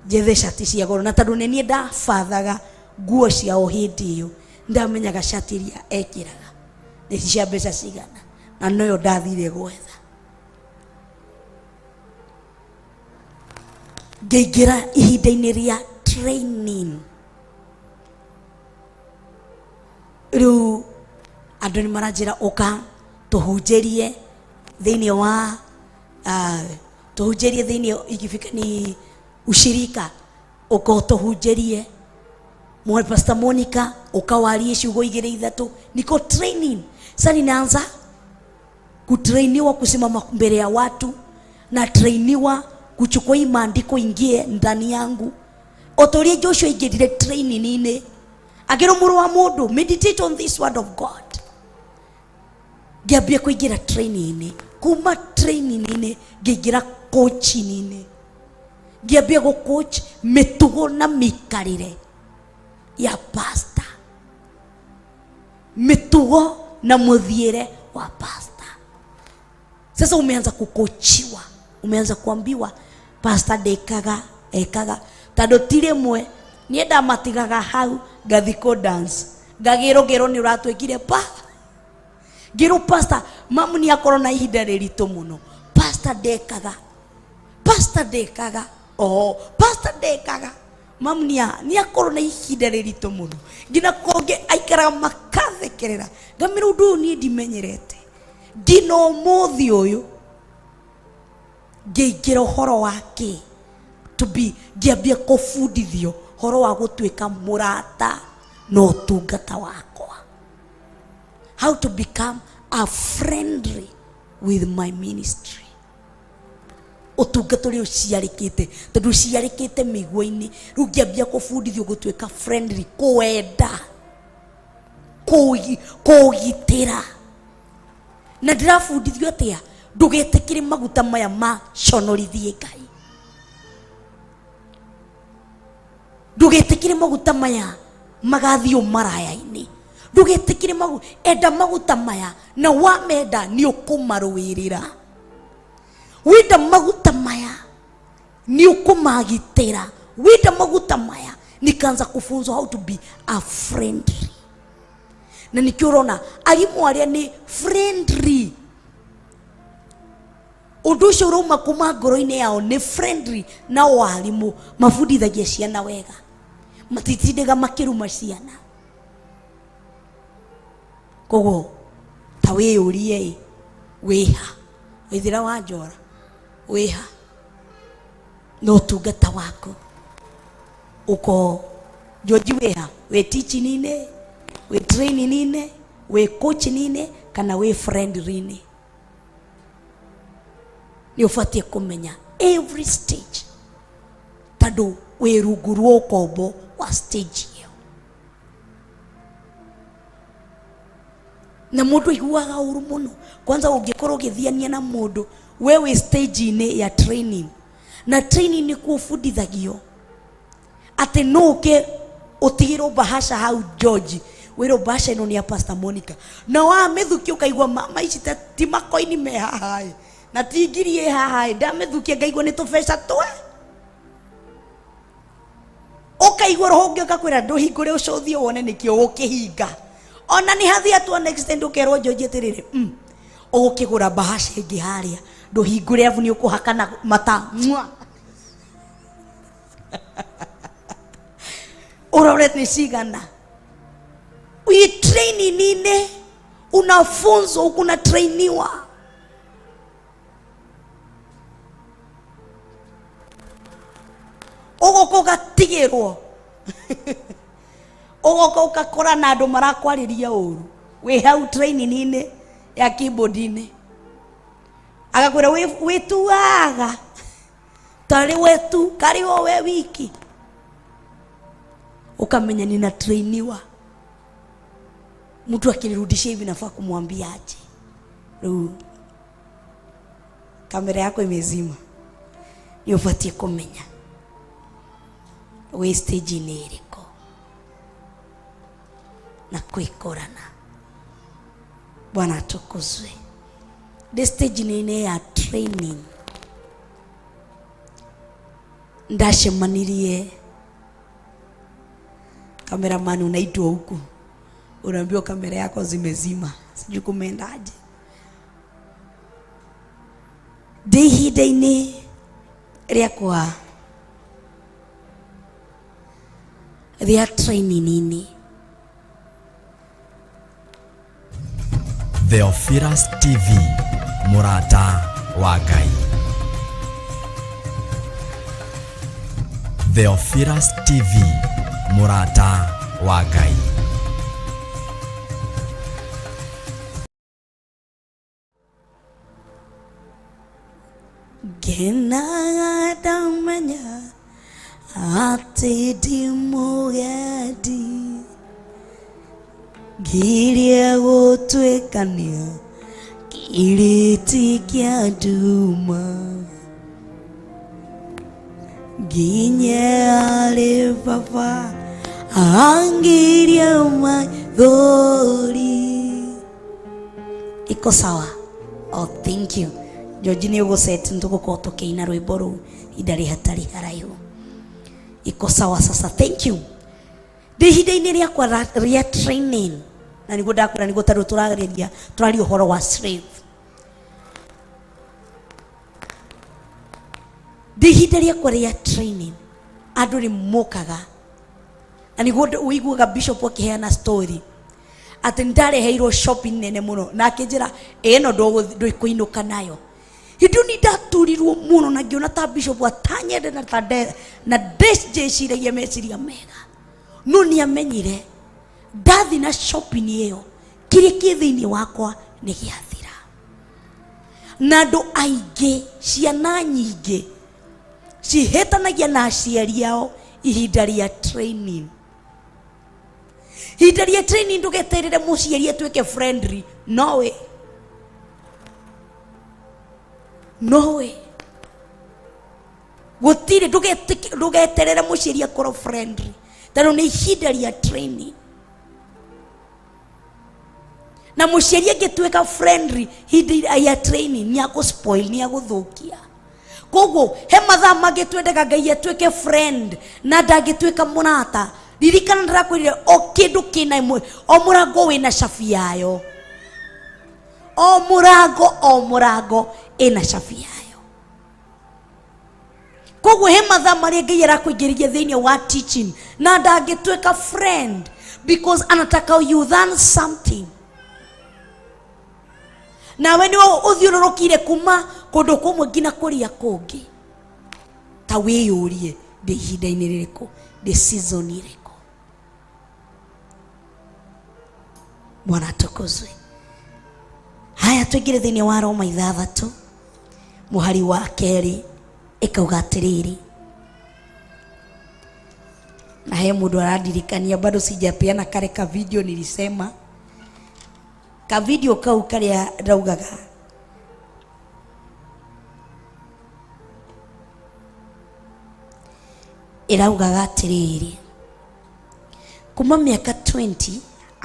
jethe shati cia goro na tondu ni nie ndabathaga nguo cia o hindi iyo ndamenyaga shati iria ekiraga ni cia mbeca cigana na noyo ndathire gwetha ngeigira ihinda-ini ria training riu andu ni maranjira uka tuhunjerie thiini wa tuhunjerie thiini ikifika ni ushirika uko tuhunjerie mwa Pastor Monicah ukawarie ciugo igire ithatu niko training sasa ninaanza kutrainiwa kusimama mbele ya watu na trainiwa kuchukua maandiko ingie ndani yangu otorie Joshua igirire training ine agero muru wa mundu meditate on this word of God giambia kuigira training ine kuma training ine gigira coaching ine giambia go coach mitugo na mikarire ya pastor mitugo na muthiere wa pastor sasa umeanza kukochiwa umeanza kuambiwa pastor dekaga ekaga tado tiremwe nienda matigaga hau gathiko dance gagero ni uratwekire pa gero pastor mamu ni akoro na ihinda riritu muno pastor dekaga oh pastor dekaga mamu ni akoro na ihinda riritu muno ngina konge aikara makathekerera ngamira undu ni ndimenyerete ngino muthi uyu ngeigira horo wake to be giambia kufundithio horo wa gutwika murata no tungata wakwa how to become a friendly with my ministry utungata uri uciarikite tondu uciarikite migwa-ini riu ngiambia kufundithio gutwika friendly kuenda kugitira na ndirafundithio atia ndugetekire maguta maya ma conorithie Ngai ndugetekire maguta maya magathio maraya-ini ndugetekire enda maguta maya na wamenda ni ukumarwirira wenda maguta maya ni ukumagitira wenda maguta maya nikaanza kufunzwa how to be a friendly na nikiorona alimu aria ni friendly udusho roma kuma ngoro-ini yao ni friendly na walimu mafundithagia ciana wega matitindega makiruma ciana kogo ta wiyurie wiha withira wa njora wiha no tungata wako uko joji wiha we teaching ine we training ine we coaching ine kana we friendly ine ni ufatie kumenya every stage tado we ruguru okobo wa stage hiyo na mundu iguaga uru muno kwanza ungikorwo githiania na mundu wewe stage ine ya training na training ni kufundithagio ate noke utigiro bahasha hau George wero bahasha ino ni ya Pastor Monicah na wa methukio kaigwa mama ici ti makoini me haha na tigirie haha ndamethukia ngaigwa ni tubesha twe ukaigwa roho ngakwira nduhingure ucuthio wone nikio ukihinga ona ni hathia tu next end ukerwo George atiriri ukigura bahasha ingi haria nduhingure avu ni ukuhakana mata urauret ni sigana we training nine unafunzwa kuna trainiwa ogoko gatigirwo ogoko gakora na andu marakwariria uru we hau training ine ya keyboard ine agakwira we tuaga tari wetu kari we wiki ukamenya nina trainiwa mtu akinirudishia hivi nafaa kumwambia aje kamera yako imezima yofuatie kumenya we stage ni iriko na kuikorana Bwana atukuzwe the stage ni ya training ndacemanirie cameraman unaitwa huku, unaambiwa kamera yako zimezima, sijui kumeendaje. Ihinda-ini rĩakwa rĩa training-ini, Theophilus TV, Murata wa Ngai. Theophilus TV, Murata wa Ngai. Gena damanya ate di mugadi giria gotwekania kiriti kia duma ginye ale papa angiria maithori. Iko sawa? Oh, thank you. George ni ugo set ntuko tukiina rwimbo ru idari hatari haraihu. Iko sawa sasa, thank you. Ihinda-ini rĩakwa rĩa training, na niguo ndakora niguo taru turagereria turari uhoro wa slave. Ihinda rĩakwa rĩa training andu ni mokaga, na niguo uiguaga bishop akiheana story ati ndareheirwo shopping nene muno na akinjira eno ndikuinuka nayo. Hindu ni ndaturirwo muno na ngiona ta bishop atanyende na tade na desjeciria meciria mega, no ni amenyire ndathi na shopping iyo kiri kithiini wakwa ni giathira. Na andu aingi ciana nyingi cihetanagia na aciari ao ihinda ria training. Ihinda ria training ndugeterere muciari atuike friendly, no way, no way. Gutire ndugeterere muciari akorwo friendly, tano ni ihinda ria training. Na muciari agituika friendly ihinda ya training ni aguspoil, ni aguthukia. Koguo he mathaa magitwendeka Ngai atuike friend na ndagituika munata. Ririkana ndirakwirire o kindu kina imwe, o murango wina cabi yayo, o murango ina cabi yayo. Koguo he mathaa maria Ngai arakuingiriria thiini wa teaching na ndagituika friend because anataka you learn something. Na we ni uthiururukire kuma kundu kumwe ngina kuria kungi, ta wiyurie ndi ihinda-ini ririku, ndi season iriku. Bwana tukuzwe. Haya, tuingire thiini wa Roma 6 muhari wa keri ikauga atiriri, na he mundu aradirikania bado sijapeana kare ka video nilisema ka video kau karia raugaga iraugaga atiriri kuma miaka 20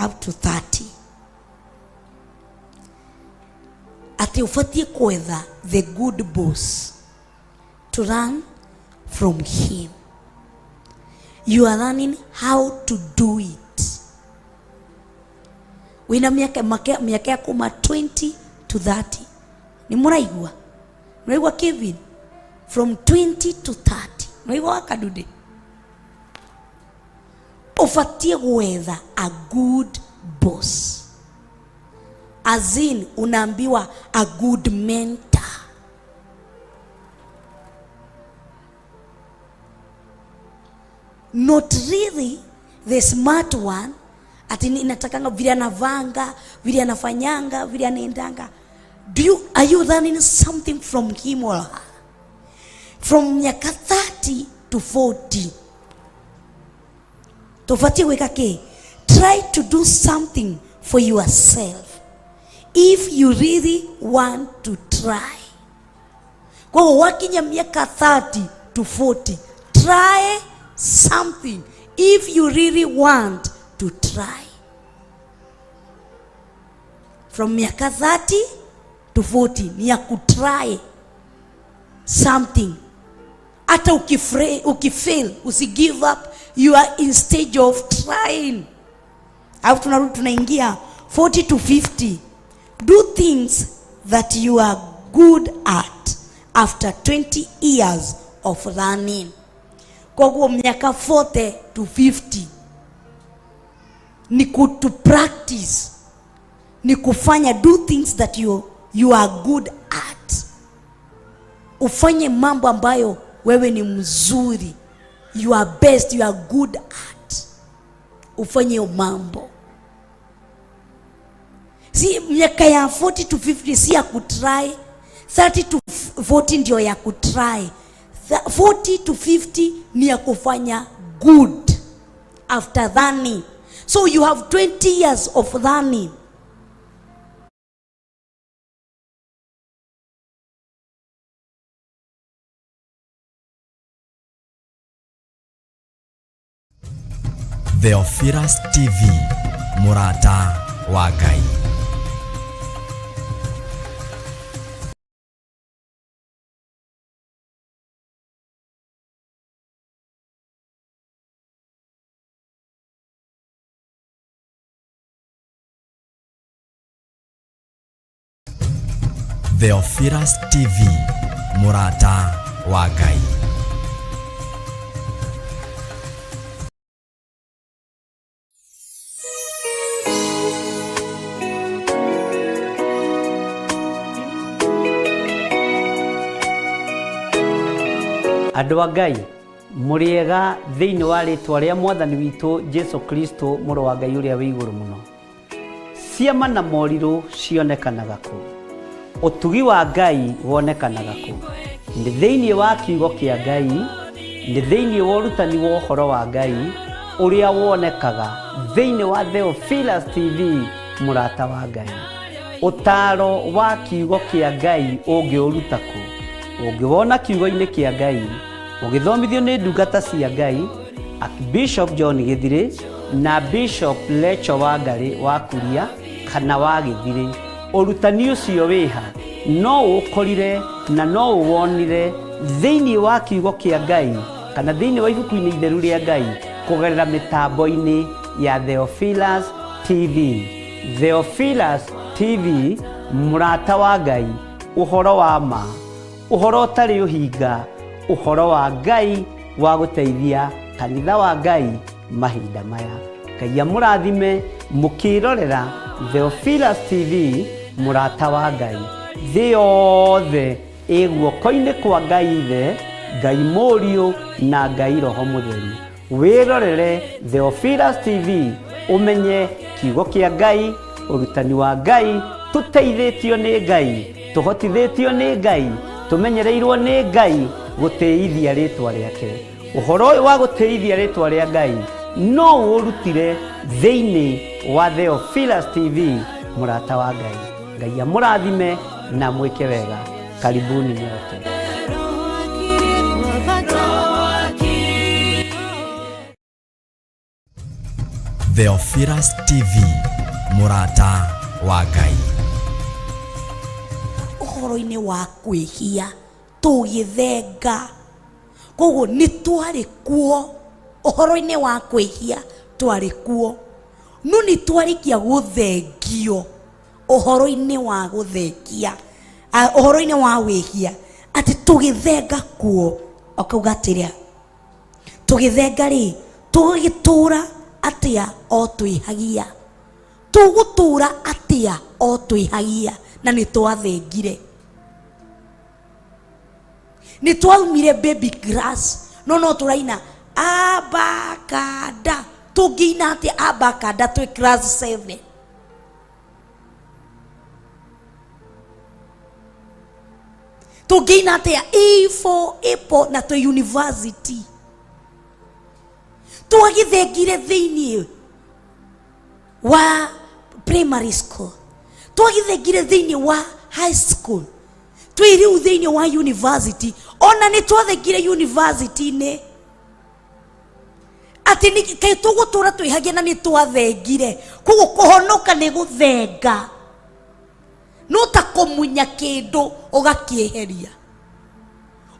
up to 30 ati ufatie kwetha the good boss to learn from him. You are learning how to do it. Wina miaka kuma 20 to 30. Ni muraigua? Muraigua Kevin? From 20 to 30. Muraigua wakadude? Ufatie gwetha a good boss. As in unaambiwa a good mentor. Not really the smart one, ati inatakanga vile anavanga, vile anafanyanga, vile anaendanga. Are you learning something from him or her? From miaka 30 to 40. Tofati weka ke. Try to do something for yourself if you really want to try. Kwa wakinya miaka 30 to 40, try something if you really want to try. From miaka 30 to 40 ni ya kutry something Hata ukifail, usigive up. You are in stage of trying. Alafu tunarudi tunaingia 40 to 50. Do things that you are good at after 20 years of learning. Kwa hiyo miaka 40 to 50 ni to practice, ni kufanya, do things that you are good at. Ufanye mambo ambayo wewe ni mzuri, you are best, you are good at. Ufanye mambo. Si miaka ya 40 to 50 si ya kutry. 30 to 40 ndio ya kutry. 40 to 50 ni ya kufanya good after learning. So you have 20 years of learning. Theophilus TV, murata wa Ngai. Theophilus TV, murata wa Ngai. Andũ a Ngai mũrĩega thĩinĩ wa rĩtwa rĩa Mwathani witũ Jesu Kristo mũrũ wa Ngai ũrĩa wĩ igũrũ mũno. Ciama na morirũ cionekanaga kũ? Ũtugi wa Ngai wonekanaga kũ? Nĩ thĩinĩ wa kiugo kĩa Ngai, nĩ thĩinĩ wa ũrutani wa ũhoro wa Ngai ũrĩa wonekaga thĩinĩ wa Theophilus TV, mũrata wa Ngai. Ũtaaro wa kiugo kĩa Ngai ũngĩũruta kũ? Ũngĩwona kiugo-inĩ kĩa Ngai, ũgĩthomithio nĩ ndungata cia Ngai, Bishop John Gĩthirĩ na Bishop Lecho wa Ngarĩ wa Kuria kana wa Gĩthirĩ. Ũrutani ũcio wĩha no ũkorire na no ũwonire thĩinĩ wa kiugo kĩa Ngai kana thĩinĩ wa ibuku-inĩ itheru rĩa Ngai kũgerera mĩtambo-inĩ ya Theophilus TV. Theophilus TV, mũrata wa Ngai, ũhoro wa ma, ũhoro ũtarĩ ũhinga, ũhoro wa Ngai wa gũteithia kanitha wa Ngai mahinda maya. Ngai amũrathime mũkĩrorera Theophilus TV, mũrata wa Ngai. Thĩ yothe ĩ guoko-inĩ kwa Ngai Ithe, Ngai Mũriũ na Ngai Roho Mũtheru. Wĩrorere Theophilus TV ũmenye kiugo kĩa Ngai, ũrutani wa Ngai, tũteithĩtio nĩ Ngai, tũhotithĩtio nĩ Ngai, tumenyereirwo nĩ Ngai gũtĩithia rĩtwa rĩake. Ũhoro ũyũ wa gũtĩithia rĩtwa rĩa Ngai no ũrutire thĩinĩ wa Theophilus TV, mũrata wa Ngai. Ngai amũrathime na mwĩke wega. Karibuni nyote. Theophilus TV, mũrata wa Ngai. Ũhoro-inĩ wa kwĩhia tũgĩthenga, koguo nĩ twarĩ kuo. Ũhoro-inĩ wa kwĩhia twarĩ kuo, no nĩ twarĩkia gũthengio. Ũhoro-inĩ wa gũthengia, ũhoro-inĩ wa wĩhia, atĩ tũgĩthenga kuo. Akauga atĩrĩa, tũgĩthenga rĩ, tũgĩtũra atĩa o twĩhagia? Tũgũtũra atĩa o twĩhagia na nĩ twathengire? Nĩ twaumire baby grass, no tũraina abakada. Tũngĩina atĩa abakada twĩ class 7? Tũngĩina atĩa A4 na twĩ university? Twagĩthengire thĩinĩ wa primary school, twagĩthengire thĩinĩ wa high school, twĩ rĩu thĩinĩ wa university. Ona nĩ twathengire university-inĩ, atĩ nĩ kaĩ tũgũtũra twĩhagia na nĩ twathengire. Koguo kũhonoka nĩ gũthenga, no ta kũmunya kĩndũ ũgakĩeheria.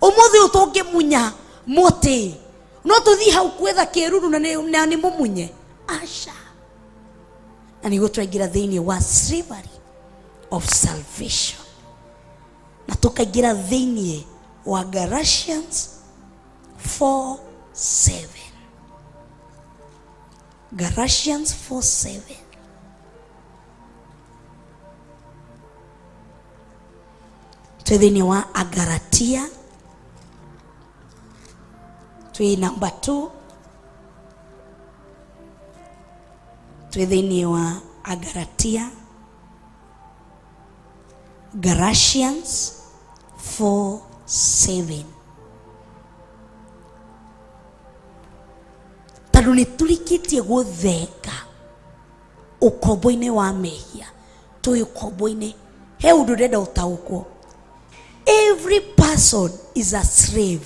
umuthi utonge munya muti no tuthi hau kwetha kiruru na ni mumunye asha na ni gutwaingira thiini wa slavery of salvation na tukaingira thiini wa Galatians 4:7. Galatians 4:7. Thiini wa Agalatia twi number 2. Thiini wa Agalatia Galatians 4:7. Tadu ni tulikitie gutheka ukombo-ini wa mehia tu ukombo-ini he undu ndenda utaukwo. Every person is a slave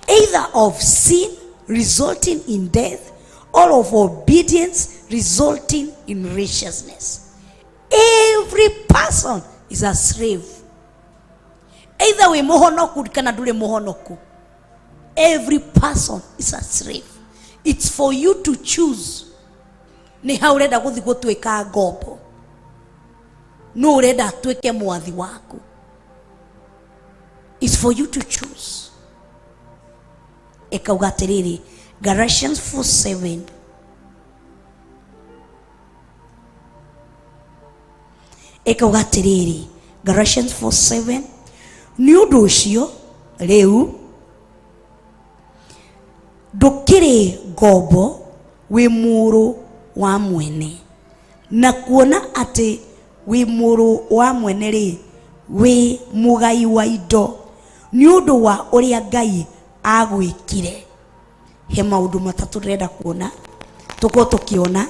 either of sin resulting in death or of obedience resulting in righteousness. Every person is a slave either we muhonoku kana ndure muhonoku. Every person is a slave. It's for you to choose. Ni ha urenda guthi gutwika ngombo, no urenda twike mwathi waku. It's for you to choose. Ekauga atiriri Galatians 4:7. Ekauga atiriri Galatians 4:7. Ni undu ucio riu ndukiri ngombo wi muru wa mwene, na kuona ati wi muru wa mwene ri wi mugai wa indo ni undu wa uria Ngai agwikire. He maundu matatu renda kuona tuko tukiona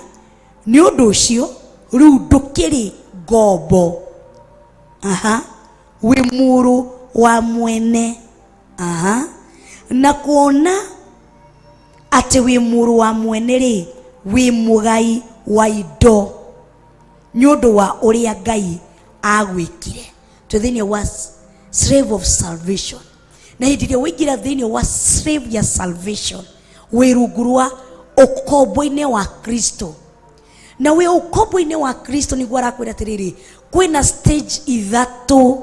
ni undu ucio riu ndukiri ngombo wi muru wa mwene na kuona ati wi muru wa mwene ri wi mugai wa indo ni undu wa uria Ngai agwikire. Thiini wa slave of salvation, na hindire wingira thiini wa slave ya salvation wi rungurwa ukombo-ini wa Kristo. Na wi ukombo-ini wa Kristo ni gwara kwira tiriri kwina stage ithatu,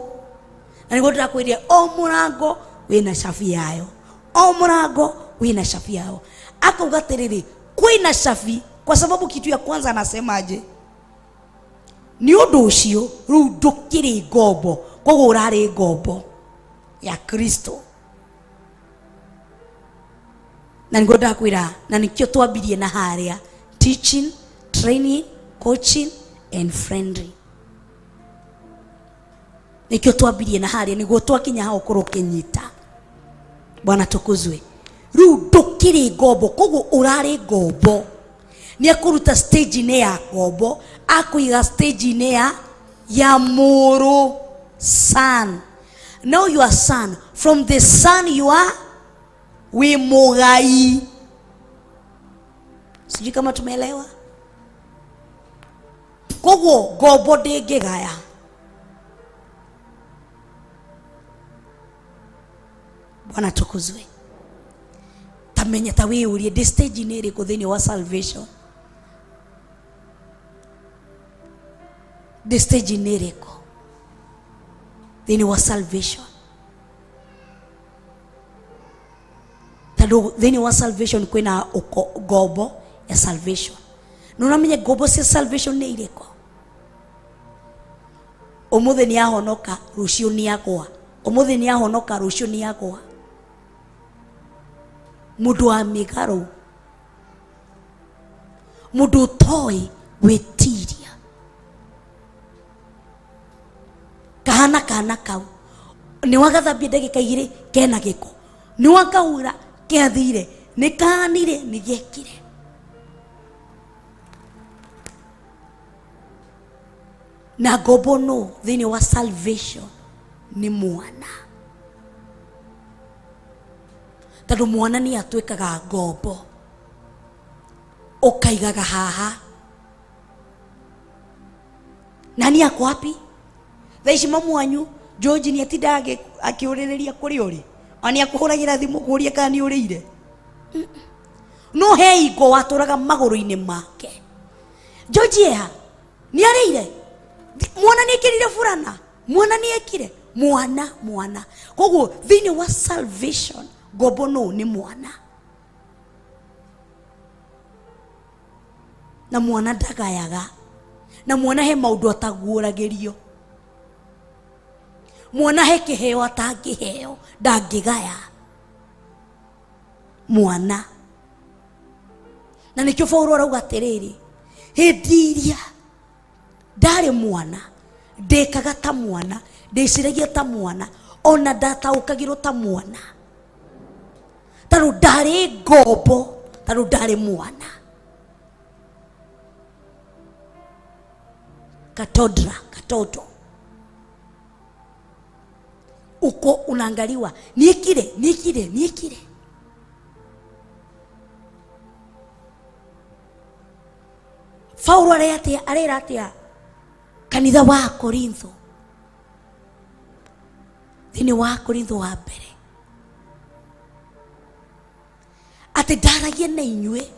na ni gwara kwira o murango wina shafi yayo, o murango wina shafi yayo. Akauga tiriri kwina shafi kwa sababu kitu ya kwanza anasemaje? Ni undu ucio riu ndukiri ngombo, koguo urari ngombo ya Kristo. Na nigoda kwira na nikio twambirie na haria teaching, training, coaching and friendly. Nikio twambirie na haria niguo twakinya ha ukuru kinyita. Bwana tukuzwe. Riu ndukiri ngombo, koguo urari ngombo. Ni akuruta stage ne ya ngombo akuiga stage ne ya muru son. Now you are son. From the son you are we mugai. Sijui kama tumeelewa. Koguo ngombo ndingigaya. Bwana tukuzwe. Tamenya tawe uri the stage ne ri kuthini wa salvation. The stage ne ri ko thini wa salvation. Tado thini wa salvation kwina ngombo ya salvation. Nuna menye ngombo cia salvation ne iriko. Umuthi ni ahonoka rucio ni agwa. Umuthi ni ahonoka rucio ni agwa. Mundu wa migaro, mundu toi wetiria kahana kau ni wagathambia ndagika igiri kena giko ni wakaura kiathire ni kanire ni gekire. Na ngombo no thini wa salvation ni mwana. Tadu mwana ni atwikaga ngombo ukaigaga haha. Nani akwapi? Thaici mamu wanyu George ni atidage akiuririria kuri uri Ani akuhuragira thimu kuria kana ni urire. No he ingo waturaga maguru-ini make. Georgia ni arire. Mwana ni ekirire furana. Mwana ni ekire. Mwana. Koguo thini wa salvation gobo no ni mwana. Na mwana ndagayaga. Na mwana he maundu ataguuragirio. Mwana he kiheo atangiheo ndangigaya. Mwana. Na nikyo Paulo arauga atiriri, hindi iria ndari mwana ndekaga ta mwana, ndiciragia ta mwana, ona ndataukagirwo ta mwana. Taru ndari ngombo, taru ndari mwana. Katoto uko unaangaliwa niekire. Paulo arera atia kanitha wa Korintho, thini wa Korintho wa mbere, ati ndaragia na inyue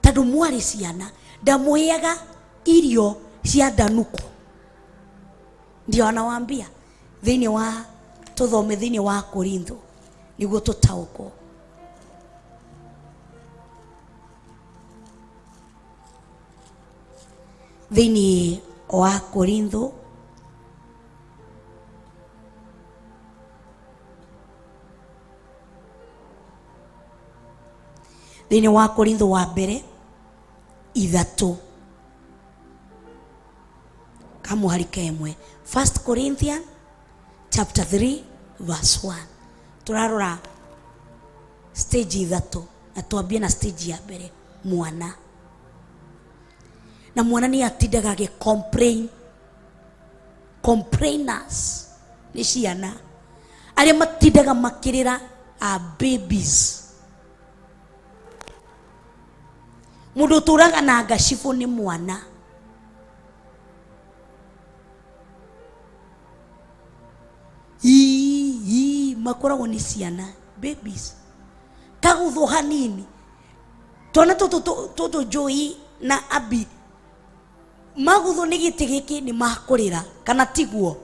tondu mwari ciana, ndamuheaga irio cia ndanuko. Ndio anawaambia thini wa tuthome thini wa Korintho niguo tutauko. Thini wa Korintho wa mbere 3 kamuharika imwe. 1 Corinthians chapter 3 verse 1. Turarora stage 3 na tuambie na stage ya mbere mwana. Na mwana ni atindaga ge complainers ni ciana aria matindaga makirira babies. Mundu turaga na gashifu ni mwana. Makoragwo ni ciana babies. Kagutho hanini twana toto Joy na Abi magutho ni giti giki ni makurira kana tiguo.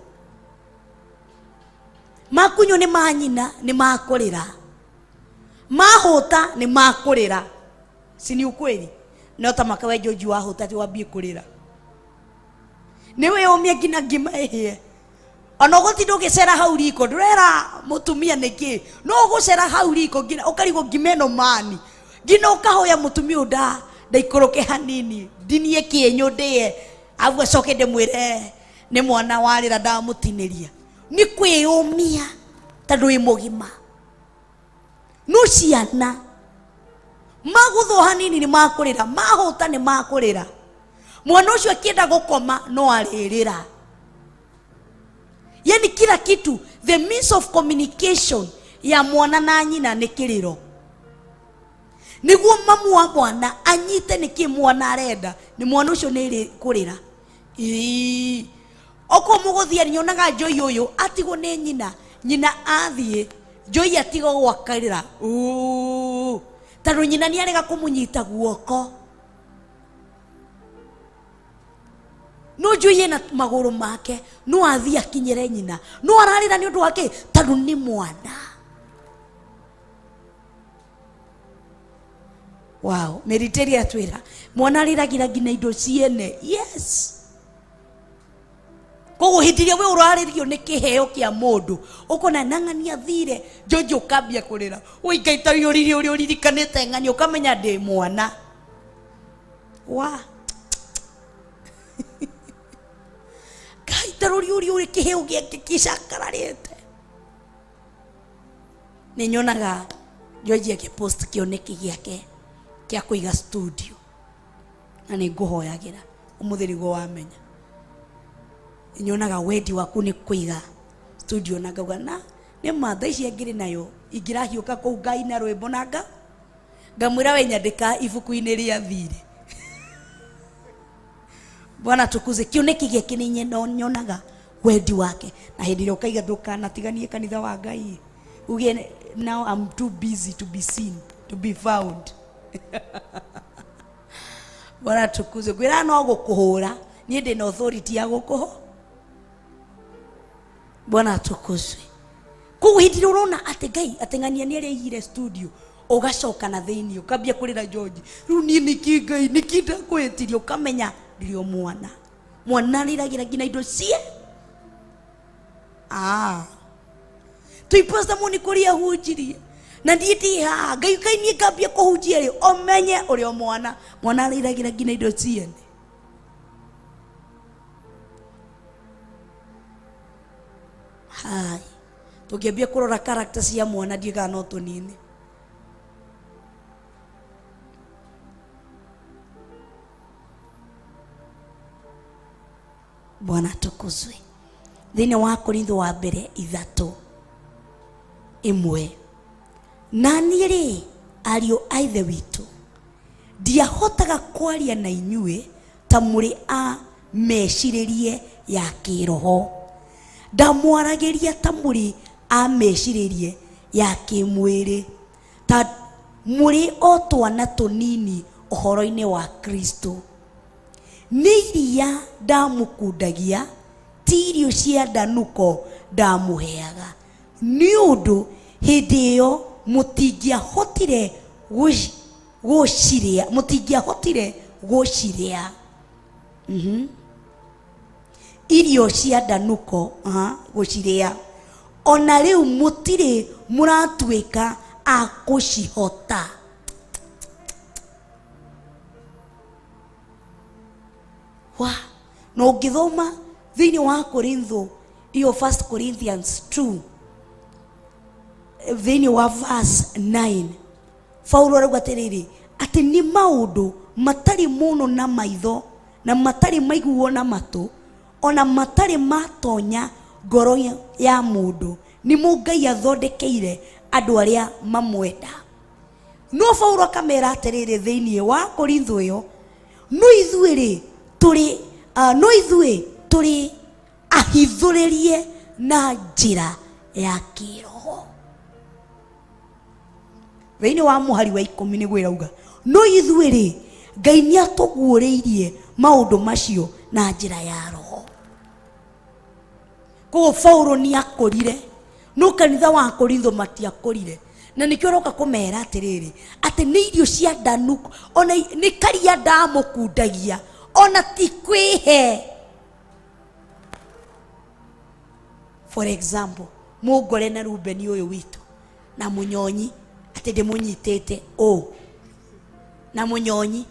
Makunyo ni manyina ni makurira, mahota ni makurira. Si ni ukweli? No ta makawa Joji wahota ti wambie kurira. Niwe omia ngina ngima ehie. Ona gotindo gicera hau riko ndurera mutumia niki no gucera hau riko ngina ukarigo ngimeno mani ngina ukahoya mutumia unda ndaikoroke hanini ndinie kienyo ndie avu acoke ndimwire ni mwana warira ndamutiniria ni kwiyumia tondu wi mugima. No ciana magutho hanini ni makurira, mahota ni makurira. Mwana ucio akienda gukoma no aririra. Yani kila kitu, the means of communication ya mwana na nyina ni kiriro. Niguo mamu wa mwana anyite niki mwana arenda ni mwana ucio ni kurira. Oko muguthia nyonaga Joy uyu atigo ni nyina athie Joy atigo gwakarira tondu nyina ni arega kumunyita guoko. No Joy na maguru make no athia akinyere nyina no ararira ni undu wake tondu ni mwana. Wow, meriteri atwira mwana ariragira ngina indo ciene. Yes, kogo hitiria we uraririo ni kiheo kia mundu ukona nang'ania thire Jojo ukambia kurira uingaita yuriri uri uririkanite ng'ani ukamenya ndi mwana wa kaita uri kiheo giake kishakararite. Ni nyonaga Joji akipost kioneki giake kia kuiga studio na ni nguhoyagira umuthiri go wamenya. Nyonaga wendi waku ni kuiga studio na ngauga na ni matha ici ngiri nayo ingirahiuka ku Ngai na rwimbo nanga ngamwira we nyandika ibuku-ini ria thire. Bwana tukuze kioneki giki ni nyonaga wendi wake na hindi ria ukaiga ndukanatiganie kanitha wa Ngai Again, now I'm too busy to be seen, to be found. Bwana tukuzwe. Gwira no gukuhura, nie ndi na authority ya gukuho. Bwana tukuzwe. Kugu hindi urona ati Ngai atengania ni arehire studio ugacoka na thiini ukambia kurira George riu nie niki Ngai nikinda kwetirio ukamenya ndirio mwana riragira ngina indo cie tuipasta moni Kuria hunjirie na nditi ha Ngai kaini ngambia kuhunjia ri omenye urio mwana riragira ngina indo cie hai tukiambia kurora character cia mwana ndiga no tunini. Bwana tukuzwe. Thini wa Korintho wa mbere 3:1 nani ri ario aithe witu ndiahotaga kwaria na inyue ta muri a meciririe ya kiroho ndamwaragiria ta muri a meciririe ya kimwiri ta muri o twana tunini uhoro-ini wa Kristo niria ndamukundagia tirio cia ndanuko ndamuheaga ni undu hindi iyo mutingiahotire guciria irio cia ndanuko guciria ona riu mutire muratuika a gucihota. No ngithoma thini wa Korintho iyo 1 Corinthians 2 thini wa verse 9 Paulo arauga atiriri ati ni maundu matari muno na maitho na matari maiguo na matu ona matari matonya ngoro ya mundu ni Ngai athondekeire andu aria mamwenda. No Paulo akamera atiriri thini wa Korintho iyo no ithuĩ turi ahithũrĩrie na njĩra ya kiroho. Thĩinĩ wa mũhari wa 10 nĩguo ĩrauga no ithuĩ Ngai nĩatũguũrĩirie maũndũ macio na njĩra ya roho. Koguo Paulo nĩakũrire no kanitha wa Korintho matiakũrire na nĩkĩo roka kũmera atĩrĩrĩ atĩ nĩ irio cia ndanuko ona nĩ karia ndamũkundagia ona ti kwihe. For example, Mugore na Rubeni uyu witu na Munyonyi ati ndimunyitete na Munyonyi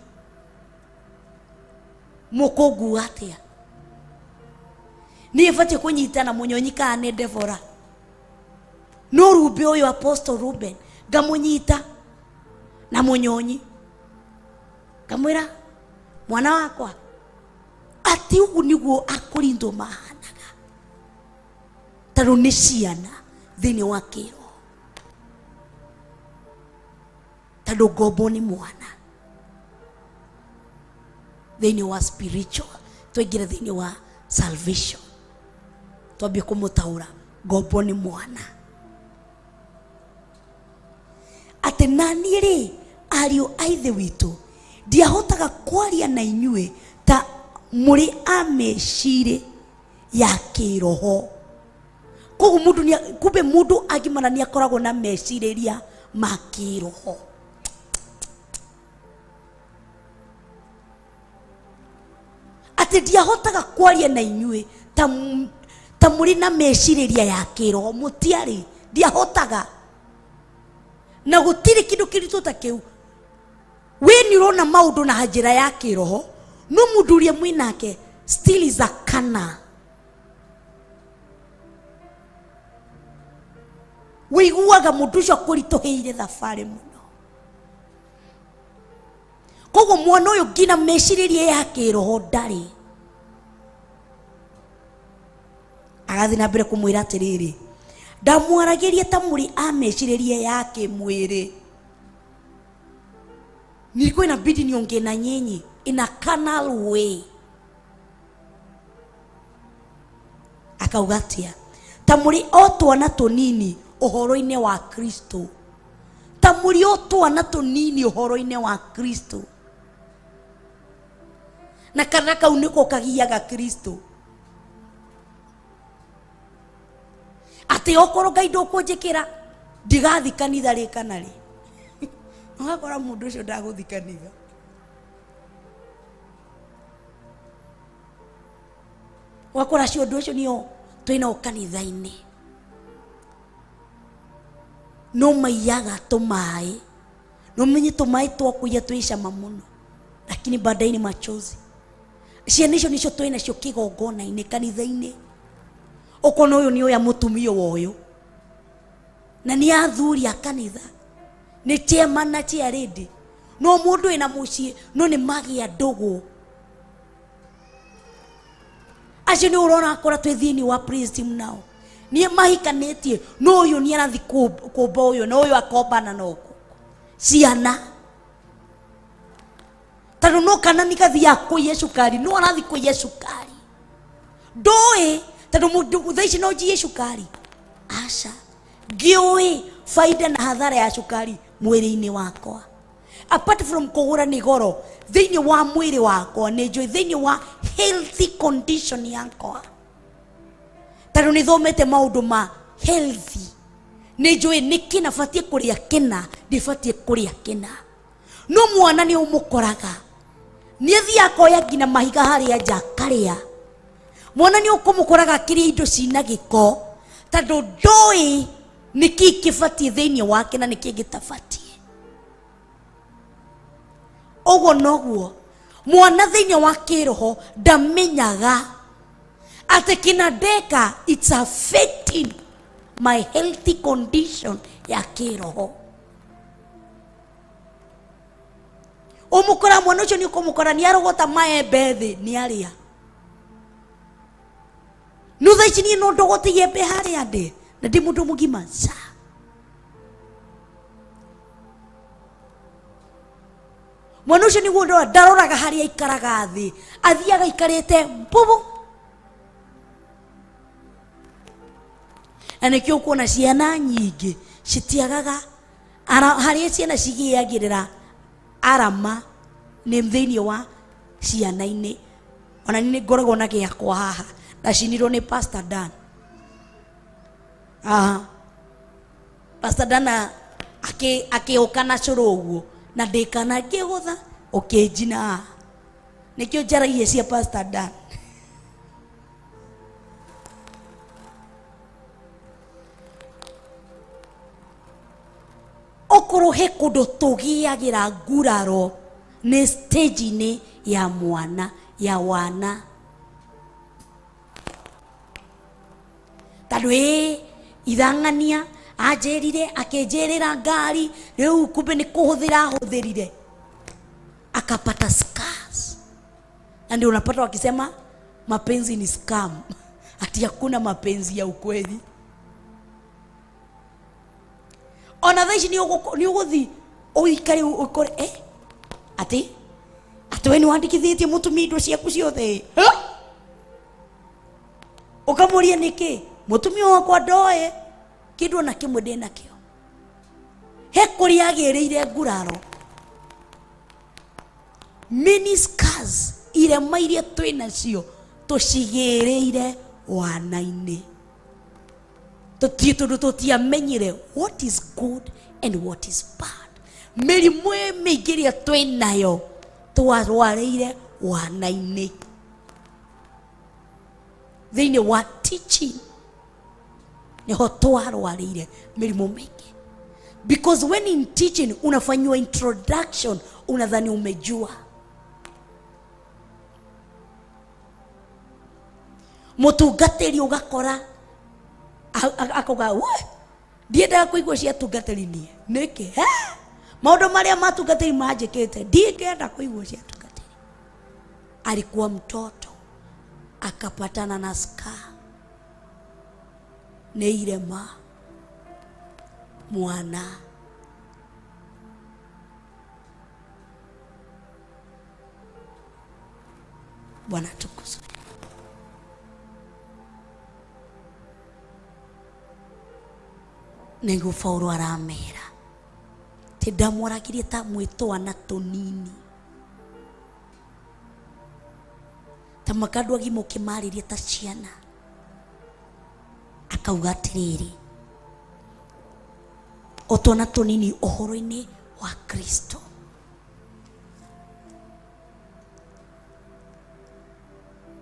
mukungu atia ni ifate kunyita na Munyonyi kana Devora no Rube uyu Apostle Ruben ngamunyita na Munyonyi kamwira mwana wakwa ati ugu niguo Akorintho mahanaga taro ni ciana thini wa kiroho tado gobo ni mwana thini wa spiritual tuingira thini wa salvation twambie kumutaura gobo ni mwana ati nani ri ario aithe witu ndiahotaga kwaria na inyue ta muri amecire ya kiroho. Koguo mundu ni kumbe mundu agimana ni akoragwo na mecireria ma kiroho. Ati ndiahotaga kwaria na inyue ta muri na mecireria ya kiroho mutiari ndiahotaga na gutire kindu kiritu ta kiu we ni urona maundu na njira ya kiroho no mundu uria mwinake still is a kana wiguaga mundu ucio kuritoheire thabari muno. Koguo mwana uyu ngina meciririe ya kiroho ndari agathi na mbere kumwira atiriri ndamwaragiria ta muri ameciririe ya kimwiri nilikuwa inabidi niongee na nyinyi in a carnal way. Akaugatia ta muri o twana tunini uhoro-ini wa Kristo, ta muri o twana tunini uhoro-ini wa Kristo, na kana kau niko kagiaga Kristo ati okoro Ngai ndukunjikira ndigathi kanitha ri kana ri ngakora mundu ucio ndaguthi kanitha. Wakora ciondo ucio nio twina o kanitha-ini no maiyaga tumai no menye tumai twakuya twicama muno lakini baadaye ni machozi. Ciana icio nicio twina cio kigongona-ini kanitha-ini. Okona uyu ni uya mutumio woyo na ni athuri a kanitha ni chairman na chair lady no mundu ina mucie no ni magia ndugu acio ni urona akora twi thiini wa praise team nao ni mahikanitie no uyu ni arathi kumba uyu no uyu akombana no ciana tano no kana nikathia kuiye cukari no arathi kuiye cukari ndoi tano mundu thaici no jiye cukari aca gioi faida na hadhara ya cukari mwiri-ini wakwa apart from kugura ni goro thiini wa mwiri wakwa ni njui thiini wa healthy condition yakwa tano ni thomete maundu ma healthy ni njui niki nabatie kuria kina ndibatie kuria kina no mwana ni umukoraga ni athia koya ngina mahiga haria nja karia mwana ni ukumukoraga kiria indo cina giko tando ndoi niki kibatie thiini wake na niki gitabatie ogo noguo mwana thiini wa kiroho ndamenyaga ati kinadeka it's affecting my healthy condition ya kiroho. Umukora mwana ucio ni ukumukora ni arogota maembe thi ni aria nutha ici ni no ndogote yembe haria ndi na ndi mundu mugima sa mwana ucio ni gundo ndaroraga haria ikaraga thi athiaga ikarite mbubu ane kyo kuona ciana nyingi citiagaga haria ciana cigiagirira arama ni thiini wa ciana-ini ona ni ngoragwo na giakwa haha ndacinirwo ni Pastor Dan. Pastor Dan akioka na curu uguo na ndikana ngigutha ukinjina nikio njaragia cia Pastor Dan. Okoro he kundu tugiagira nguraro ni stage-ini ya mwana ya wana tando ithang'ania anjirire akenjirira ngari riu kumbe ni kuhuthira huthirire akapata scars na ndio unapata wakisema mapenzi ni scam ati hakuna mapenzi ya ukweli. Ona thaici ni uguthi uikari ukore ati we ni wandikithitie mutumia indo ciaku ciothe ukamuria niki mutumia wakwa ndoe kindu na kimwe ndi nakio he kuria agirire nguraro many scars ile mairie twina cio tucigirire wana-ini tutie tutiamenyire what is good and what is bad. Mirimu migiria twinayo twarwarire wana-ini thiini wa teaching niho twarwarire mirimu mingi because when in teaching unafanywa introduction unadhani umejua mutungatiri ugakora akoga we ndienda kuigua cia tungatiri nie niki maundu maria matungatiri manjikite ndienda kuigua cia tungatiri. Alikuwa mtoto akapatana na scar ni irema mwana Bwana tukuzwe. niguo Paulo aramera ti ndamwaragirie ta mwitwana tunini ta makandũ agima ũkĩmarĩria ta ciana. Akauga atĩrĩrĩ, o twana tũnini ũhoro-inĩ wa Kristo.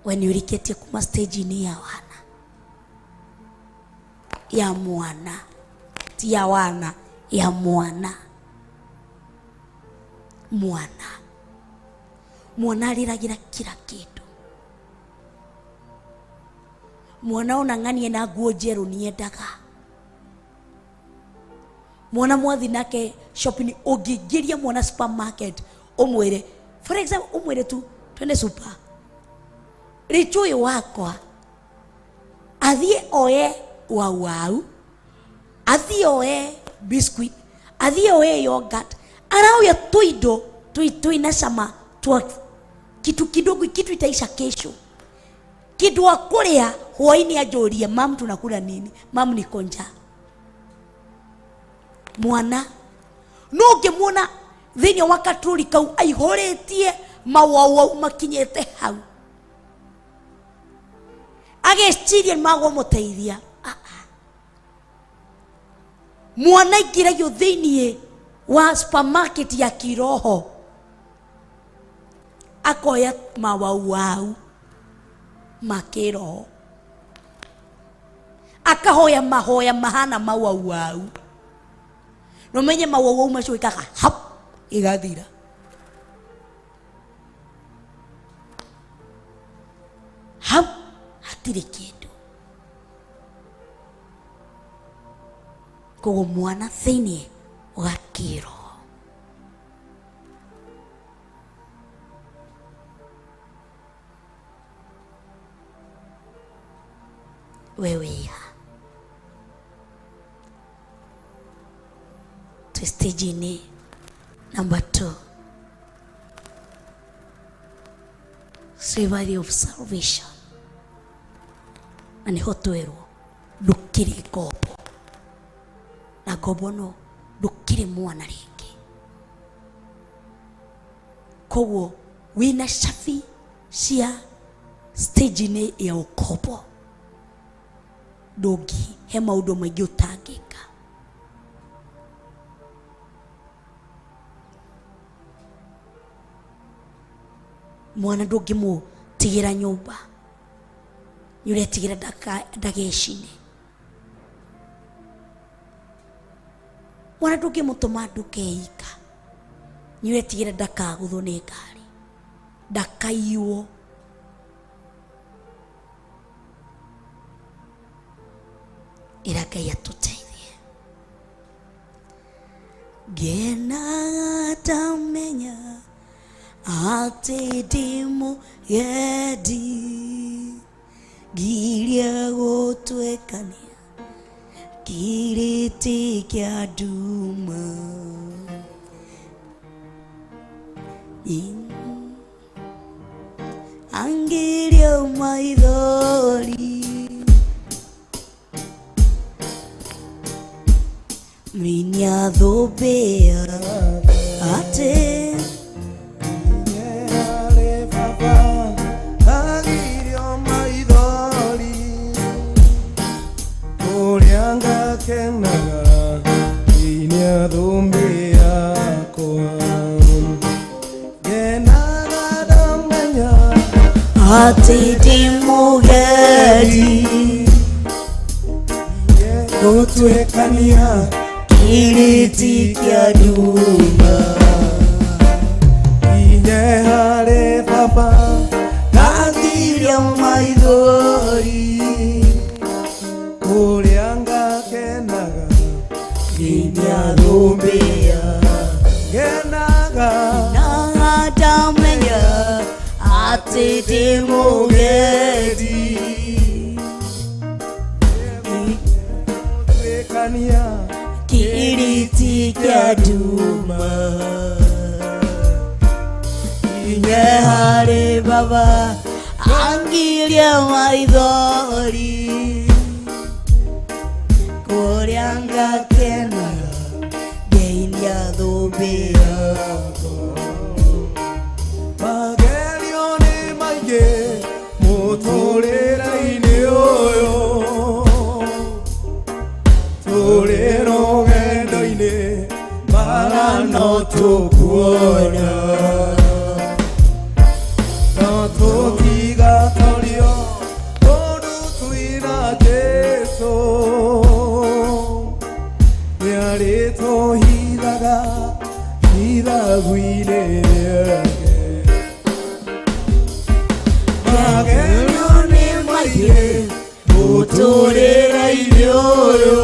We nĩũrĩkĩtie kuma stage-inĩ ya wana, ya mwana, ti ya wana, ya mwana. Mwana arĩragĩra kila kĩndũ. Mwana ona ng'anie na nguo njerũ nĩendaga. Mwana mwathi nake shopping, ũngĩingĩria mwana supermarket ũmwĩre, for example ũmwĩre tu twende super, rĩcũĩ wakwa athiĩ oye wau, athiĩ oye biscuit, athiĩ oye yogurt, araoya tuindo twina cama twa kitu kidogo, kitu itaisha kesho, kitu wa kulia hwa-ini ajorie, mam tunakula nini? Mam niko njaa. Mwana no ngĩmuona thĩinĩ wa katroli kau aihũrĩtie mawau makinyĩte hau, ageciria magũmũteithia. Mwana aingĩragio thĩinĩ wa supermarket ya Kiroho, akoya mawau ma Kiroho, akahoya mahoya mahana mawau. No menye mawau macio ikaga hap igathira. Hap hatirĩ kĩndũ. Koguo mwana thĩinĩ wa Kiroho wewe to stage number 2, slavery of salvation. Na niho twerwo ndũkĩrĩ ngombo, na ngombo no ndũkĩrĩ mwana rĩngĩ. Koguo wĩna cabi cia stage ya ũkombo, ndũngĩhe maũndũ maingĩ ũtangĩka. Mwana ndũngĩmũtigĩra nyũmba, nĩũretigĩra ndagecine. Mwana ndũngĩmũtũma ndũkeika, nĩũretigĩra ndakagũthwo nĩ ngari, ndakaiywo. Ĩra Ngai atũteithie. Ngenaga ndamenya atĩ ndĩ mũgendi, ngiria gũtwĩkania kĩrĩtĩ kĩa nduma. Angiria maithori minya thũmbĩa atĩ atĩ ndĩ mũgendi, gũtwĩkania kĩrĩtĩ kĩa nduma. Inye harĩ baba ngangiria maithori, kũrĩa ngakenaga nginya thũmbĩa. Ngenaga ndamenya atĩ ndĩ mũgendi, gũtwĩkania kĩrĩtĩ kĩa nduma. Inye harĩ baba angiria maithori, kũrĩa ngake tukuona Tokiga torio Toru tuina Jesu Yare to hidaga Hidaguine Magelione maye Utorera ilioyo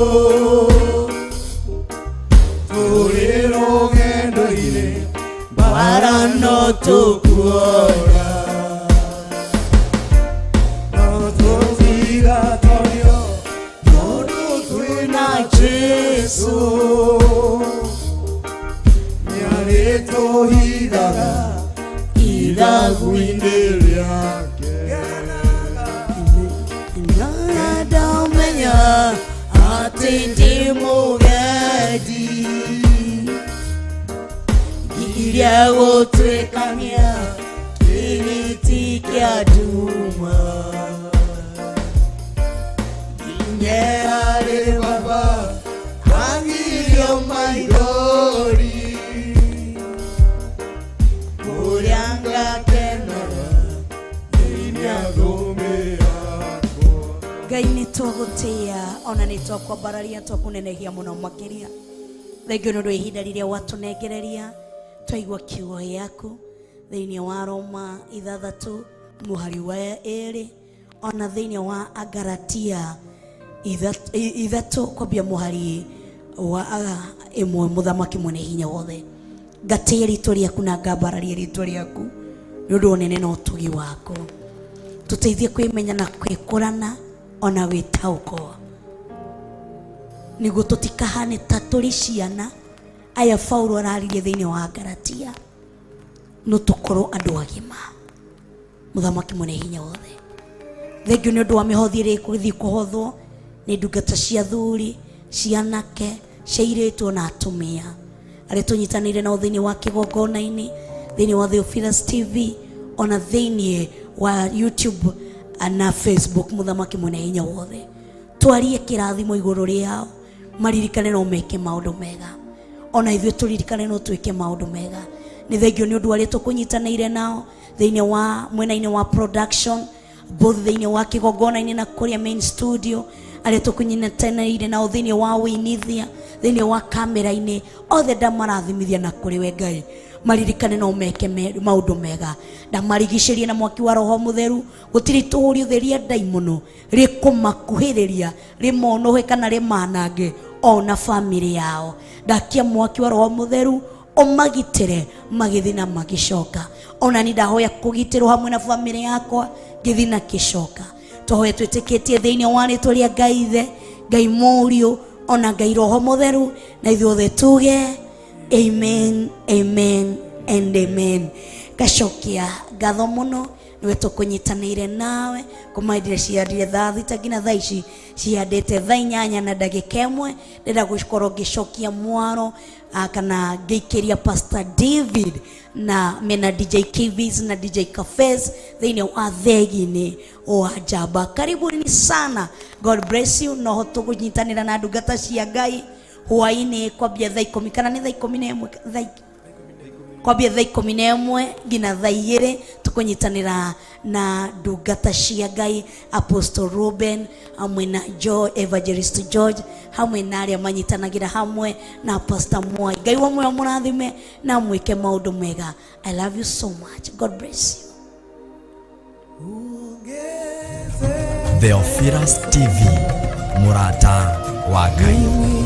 Torero gendo ile Barano tukuona Nyareto hidaga Hidaguinde lyake Nada umenya Ati ndi mugadi Giria gotwekania Kiriti kia duma Ginyere baba Angilio my glory Kurianga kenara Inyagome yako Ngai nĩ tũgũtĩa ona nĩ twakwambararia twakũnenehia mũno makĩria. Thengio nĩ ũndũ wa ihinda rĩrĩa watũnengereria twaigua kiugo gĩaku thĩinĩ wa Roma 6 mũhari wa 2 ona thĩinĩ wa Agalatia 3 kwambia mũhari wa ĩmwe mũthamaki mwene hinya wothe. Ngatĩĩa rĩtwa rĩaku na ngambararia rĩtwa rĩaku nĩ ũndũ ũnene na ũtugi waku. Tũteithie kwĩmenya na kwĩkũrana ona wĩtaũko nĩguo tũtikahane ta tũrĩ ciana aya Paulo araririe thĩinĩ wa Galatia no tũkorwo andũ agima. Mũthamaki mwene hinya wothe, thengio nĩ ũndũ wa mĩhothi ĩrĩa ĩgũthiĩ kũhothwo nĩ ndungata cia athuri, cianake, cia airĩtu na atumia arĩa tũnyitanĩire nao thĩinĩ wa kĩgongona-inĩ, thĩinĩ wa Theophilus TV ona thĩinĩ wa YouTube na Facebook. Mũthamaki mwene hinya wothe, twarie kĩrathimo igũrũ rĩao, maririkane no meke maũndũ mega, ona ithuĩ tũririkane no twĩke maũndũ mega. Nĩ thengio nĩ ũndũ wa arĩa tũkũnyitanĩire nao thĩinĩ wa mwena-inĩ wa production, both thĩinĩ wa kĩgongona-inĩ na kũrĩa main studio, arĩa tũkũnyitanĩire nao thĩinĩ wa wĩinithia, thĩinĩ wa kamera-inĩ, othe ndamarathimithia na kũrĩ we Ngai, maririkane no meke maũndũ mega. Ndamarigicĩrie na mwaki wa Roho Mũtheru, gũtirĩ tũhũri ũtheria ndaimono rĩkũmakuhĩrĩria rĩmonohe kana rĩmanange ona bamĩrĩ yao. Ndakia mwaki wa Roho Mũtheru ũmagitĩre magĩthiĩ na magĩcoka. Ona ni ndahoya kũgitĩrwo hamwe na bamĩrĩ yakwa ngĩthiĩ na gĩcoka. Tũhoya twĩtĩkĩtie thĩinĩ wa rĩtwa rĩa Ngai Ithe, Ngai Mũriũ ona Ngai Roho Mũtheru, na ithuothe tuge amen, amen and amen. Gacokia ngatho mũno nĩwe tũkũnyitanĩire nawe kũmaindire ciandire thaa thita nginya thaa ici ciandĩte thaa 8 na ndagĩka 1. Ndĩrenda gũkorwo ngĩcokia mwaro kana ngĩikĩria Pastor David na mena DJ KVs na DJ Cafes thĩinĩ wa thegi-inĩ wa Njamba. Karibuni sana, God bless you. No tũkũnyitanĩra na ndungata cia Ngai hwa-ini kwambia thaa 10 kana nĩ thaa 11 kwambia thaa 11 nginya thaa 2 tũkũnyitanĩra na ndungata cia Ngai Apostle Ruben hamwe na Evangelist George hamwe na arĩa manyitanagĩra hamwe na Pastor Mwai. Ngai wa muoyo mũrathime na mwĩke maũndũ mega. I love you so much. God bless you. Theophilus TV, Murata wa Ngai.